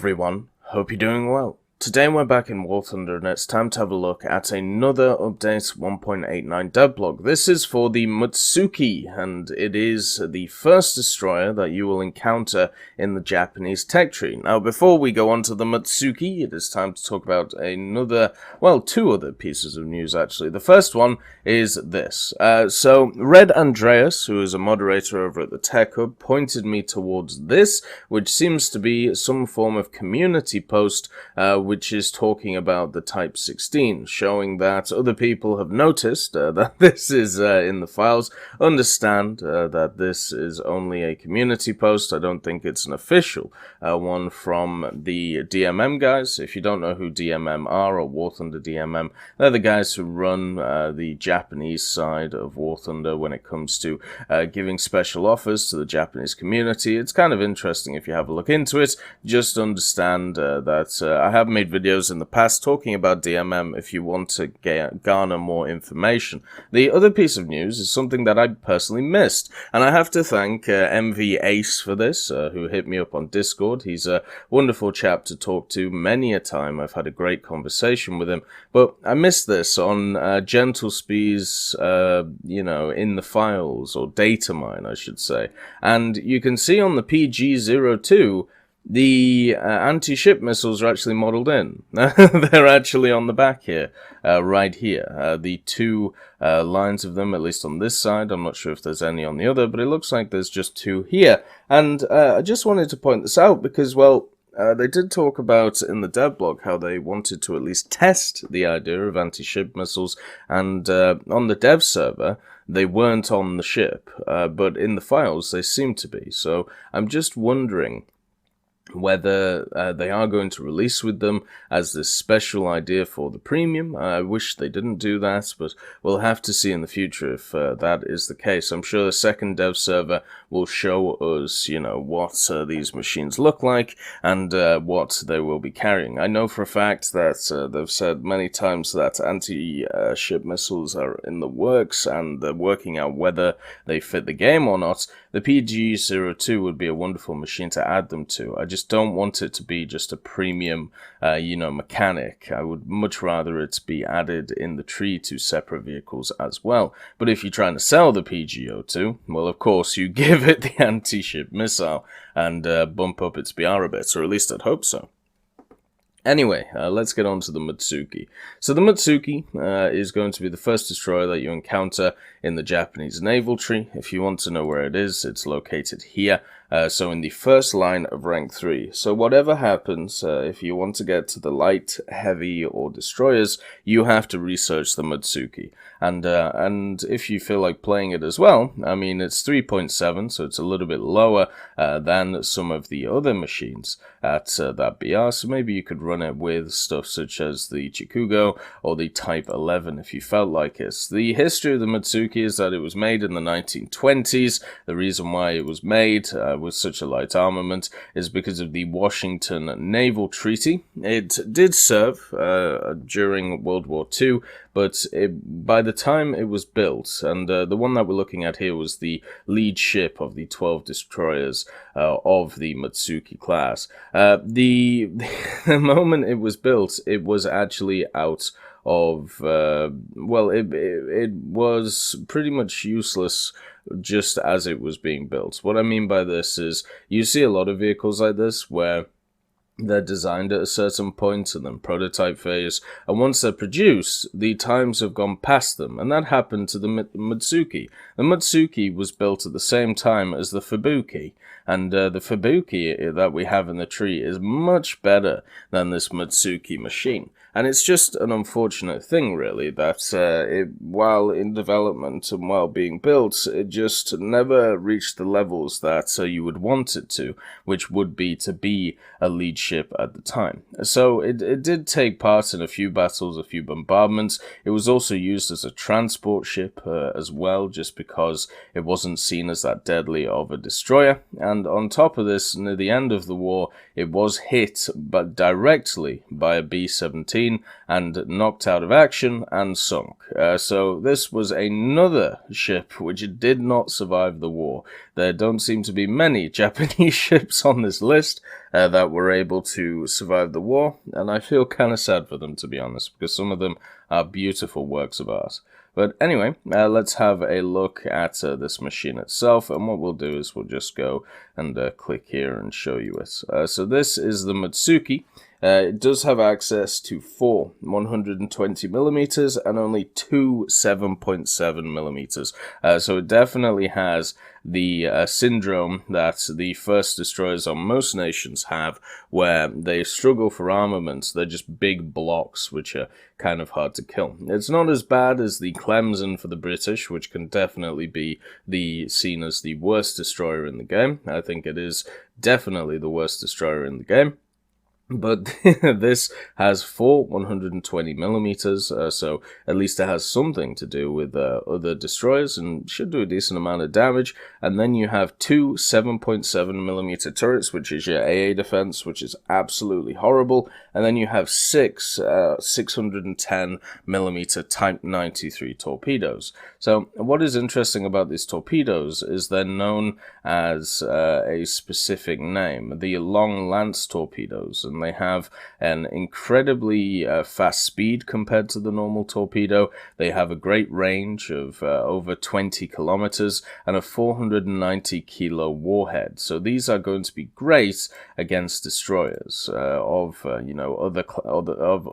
everyone, hope you're doing well. Today we're back in War Thunder and it's time to have a look at another update 1.89 Devblog. This is for the Mutsuki, and it is the first destroyer that you will encounter in the Japanese tech tree. Now before we go on to the Mutsuki, it is time to talk about two other pieces of news actually. The first one is this. So Red Andreas, who is a moderator over at the Tech Hub, pointed me towards this, which seems to be some form of community post, which is talking about the Type 16, showing that other people have noticed that this is in the files. Understand that this is only a community post. I don't think it's an official one from the DMM guys. If you don't know who DMM are, or War Thunder DMM, they're the guys who run the Japanese side of War Thunder when it comes to giving special offers to the Japanese community. It's kind of interesting if you have a look into it. Just understand that I have made videos in the past talking about DMM if you want to garner more information. The other piece of news is something that I personally missed, and I have to thank MV Ace for this, who hit me up on Discord. He's a wonderful chap to talk to many a time. I've had a great conversation with him, but I missed this on Gentle Speed's, in the files, or data mine, I should say. And you can see on the PG-02, the anti-ship missiles are actually modeled in. They're actually on the back here, right here. The two lines of them, at least on this side. I'm not sure if there's any on the other, but it looks like there's just two here. And I just wanted to point this out because, well, they did talk about in the Devblog how they wanted to at least test the idea of anti-ship missiles, and on the dev server, they weren't on the ship, but in the files, they seem to be. So I'm just wondering whether they are going to release with them as this special idea for the premium. I wish they didn't do that, but we'll have to see in the future if that is the case. I'm sure the second dev server will show us, what these machines look like and what they will be carrying. I know for a fact that they've said many times that anti-ship missiles are in the works and they're working out whether they fit the game or not. The PG-02 would be a wonderful machine to add them to. I just don't want it to be just a premium, mechanic. I would much rather it be added in the tree to separate vehicles as well. But if you're trying to sell the PG-02, well, of course, you give it the anti-ship missile and bump up its BR a bit, or at least I'd hope so. Anyway, let's get on to the Mutsuki. So the Mutsuki is going to be the first destroyer that you encounter in the Japanese Naval Treaty. If you want to know where it is, it's located here. So in the first line of rank 3. So whatever happens, if you want to get to the light, heavy, or destroyers, you have to research the Mutsuki. And if you feel like playing it as well, I mean, it's 3.7, so it's a little bit lower than some of the other machines at that BR. So maybe you could run it with stuff such as the Chikugo or the Type 11 if you felt like it. The history of the Mutsuki is that it was made in the 1920s. The reason why it was made with such a light armament is because of the Washington Naval Treaty. It did serve during World War II, but by the time it was built, and the one that we're looking at here was the lead ship of the 12 destroyers of the Mutsuki class. The moment it was built, it was actually out of, it was pretty much useless just as it was being built. What I mean by this is you see a lot of vehicles like this where they're designed at a certain point and then prototype phase, and once they're produced, the times have gone past them, and that happened to the Mutsuki. The Mutsuki was built at the same time as the Fubuki, and the Fubuki that we have in the tree is much better than this Mutsuki machine. And it's just an unfortunate thing, really, that while in development and while being built, it just never reached the levels that you would want it to, which would be to be a lead ship at the time. So it did take part in a few battles, a few bombardments. It was also used as a transport ship as well, just because it wasn't seen as that deadly of a destroyer. And on top of this, near the end of the war, it was hit but directly by a B-17 and knocked out of action and sunk. So this was another ship which did not survive the war. There don't seem to be many Japanese ships on this list, that were able to survive the war, and I feel kind of sad for them, to be honest, because some of them are beautiful works of art. But anyway, let's have a look at this machine itself, and what we'll do is we'll just go and click here and show you it. So this is the Mutsuki. It does have access to 4 120mm and only 2 7.7mm. So it definitely has the syndrome that the first destroyers on most nations have, where they struggle for armaments. They're just big blocks, which are kind of hard to kill. It's not as bad as the Clemson for the British, which can definitely be seen as the worst destroyer in the game. I think it is definitely the worst destroyer in the game. But this has 4 120mm, so at least it has something to do with other destroyers and should do a decent amount of damage. And then you have 2 7.7mm turrets, which is your AA defense, which is absolutely horrible. And then you have 6 610mm Type 93 torpedoes. So what is interesting about these torpedoes is they're known as a specific name, the Long Lance torpedoes. And they have an incredibly fast speed compared to the normal torpedo. They have a great range of over 20 kilometers and a 490 kilo warhead. So these are going to be great against destroyers of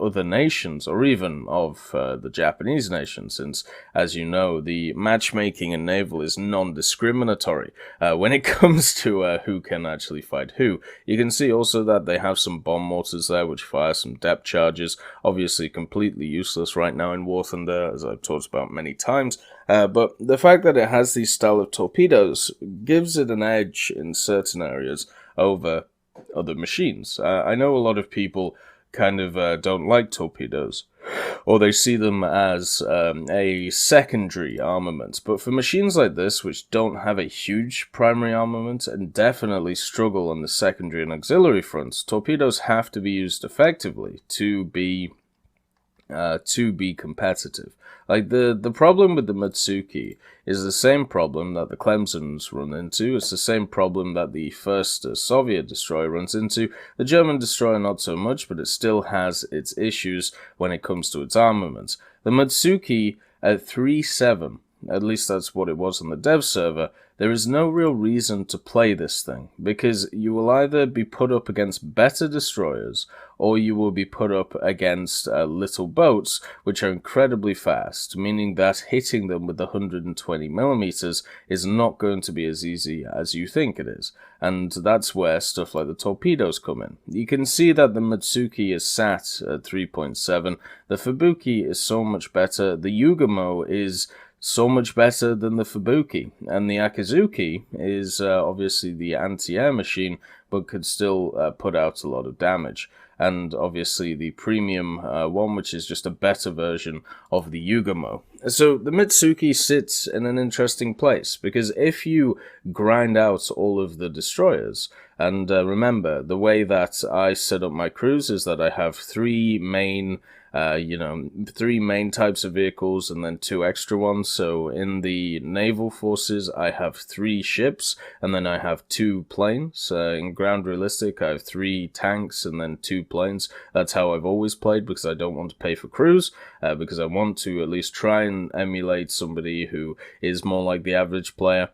other nations, or even of the Japanese nation, since, as you know, the matchmaking in naval is non-discriminatory when it comes to who can actually fight who. You can see also that they have some bomb mortars there which fire some depth charges, obviously completely useless right now in War Thunder, as I've talked about many times, but the fact that it has these style of torpedoes gives it an edge in certain areas over other machines. I know a lot of people kind of don't like torpedoes, or they see them as a secondary armament. But for machines like this, which don't have a huge primary armament and definitely struggle on the secondary and auxiliary fronts, torpedoes have to be used effectively to be competitive. Like the problem with the Mutsuki is the same problem that the Clemsons run into. It's the same problem that the first Soviet destroyer runs into. The German destroyer not so much, but it still has its issues when it comes to its armaments. The Mutsuki at 3.7, at least that's what it was on the dev server, there is no real reason to play this thing, because you will either be put up against better destroyers, or you will be put up against little boats, which are incredibly fast, meaning that hitting them with the 120mm is not going to be as easy as you think it is. And that's where stuff like the torpedoes come in. You can see that the Mutsuki is sat at 3.7, the Fubuki is so much better, the Yugamo is so much better than the Fubuki, and the Akizuki is obviously the anti-air machine, but could still put out a lot of damage. And obviously the premium one, which is just a better version of the Yugamo. So the Mutsuki sits in an interesting place, because if you grind out all of the destroyers, and remember, the way that I set up my crews is that I have 3 main types of vehicles and then 2 extra ones. So in the naval forces, I have 3 ships and then I have 2 planes. In ground realistic, I have 3 tanks and then 2 planes. That's how I've always played, because I don't want to pay for crews, because I want to at least try and emulate somebody who is more like the average player.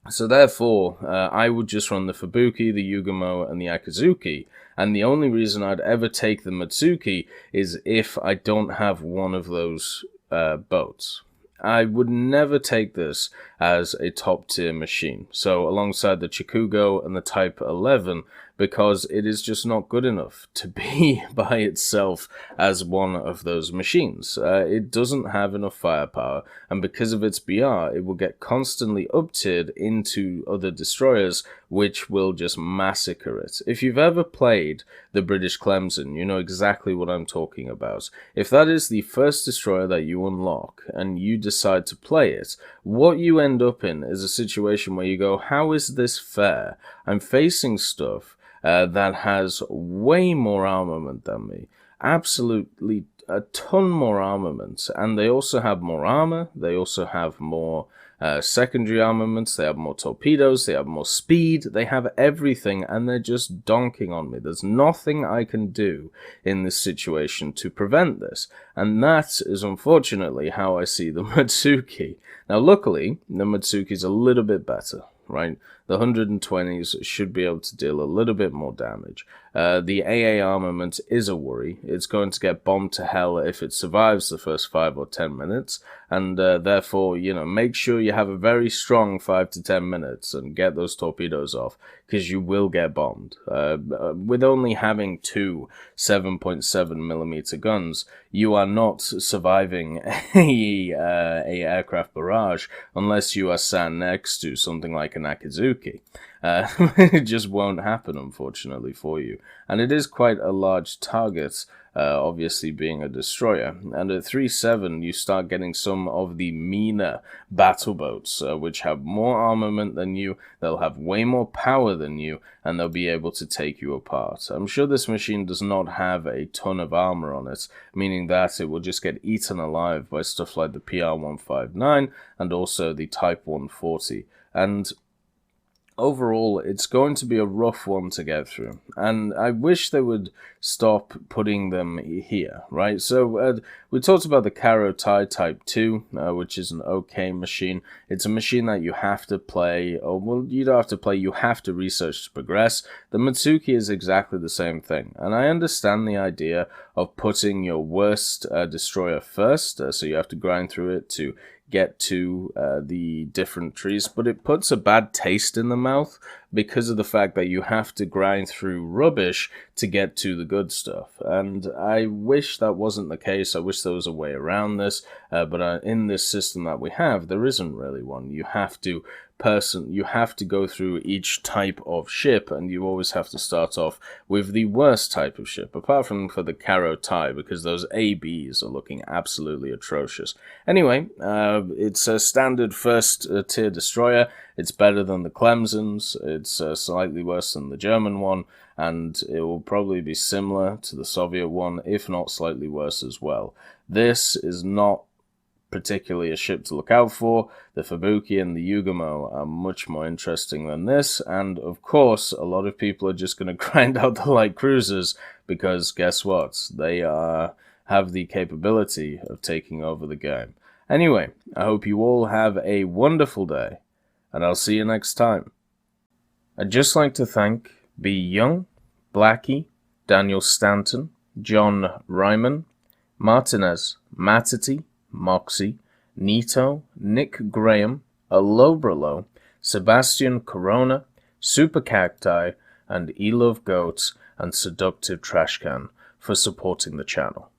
So therefore, I would just run the Fubuki, the Yugamo, and the Akizuki, and the only reason I'd ever take the Mutsuki is if I don't have one of those boats. I would never take this as a top tier machine, so alongside the Chikugo and the Type 11, because it is just not good enough to be by itself as one of those machines. It doesn't have enough firepower, and because of its BR, it will get constantly up-tiered into other destroyers, which will just massacre it. If you've ever played the British Clemson, you know exactly what I'm talking about. If that is the first destroyer that you unlock, and you decide to play it, what you end up in is a situation where you go, how is this fair? I'm facing stuff that has way more armament than me. Absolutely a ton more armament, and they also have more armor, they also have more secondary armaments, they have more torpedoes, they have more speed, they have everything, and they're just donking on me. There's nothing I can do in this situation to prevent this, and that is unfortunately how I see the Mutsuki. Now luckily, the Mutsuki's a little bit better, right? The 120s should be able to deal a little bit more damage. The AA armament is a worry. It's going to get bombed to hell if it survives the first 5 or 10 minutes, and therefore, make sure you have a very strong 5 to 10 minutes and get those torpedoes off, because you will get bombed. With only having 2 7.7mm guns, you are not surviving a aircraft barrage unless you are sat next to something like a Nakizuki. It just won't happen, unfortunately, for you. And it is quite a large target, obviously being a destroyer. And at 3.7, you start getting some of the meaner battle boats, which have more armament than you, they'll have way more power than you, and they'll be able to take you apart. I'm sure this machine does not have a ton of armor on it, meaning that it will just get eaten alive by stuff like the PR-159 and also the Type 140. And overall, it's going to be a rough one to get through, and I wish they would stop putting them here, right? So we talked about the Karo Tai Type 2, which is an okay machine. It's a machine that you have to play, or well, you don't have to play, you have to research to progress. The Mutsuki is exactly the same thing, and I understand the idea of putting your worst destroyer first, so you have to grind through it to get to the different trees, but it puts a bad taste in the mouth because of the fact that you have to grind through rubbish to get to the good stuff. And I wish that wasn't the case. I wish there was a way around this, but in this system that we have, there isn't really one. You have to go through each type of ship, and you always have to start off with the worst type of ship, apart from for the Karo Tai, because those ABs are looking absolutely atrocious. Anyway, it's a standard first tier destroyer. It's better than the Clemson's, it's slightly worse than the German one, and it will probably be similar to the Soviet one, if not slightly worse as well. This is not particularly a ship to look out for. The Fubuki and the Yugamo are much more interesting than this, and of course a lot of people are just going to grind out the light cruisers, because guess what, they have the capability of taking over the game. Anyway, I hope you all have a wonderful day, and I'll see you next time. I'd just like to thank B. Young, Blackie, Daniel Stanton, John Ryman, Martinez, Matity, Moxie, Nito, Nick Graham, Alobralo, Sebastian Corona, Super Cacti, and Elove Goats and Seductive Trashcan for supporting the channel.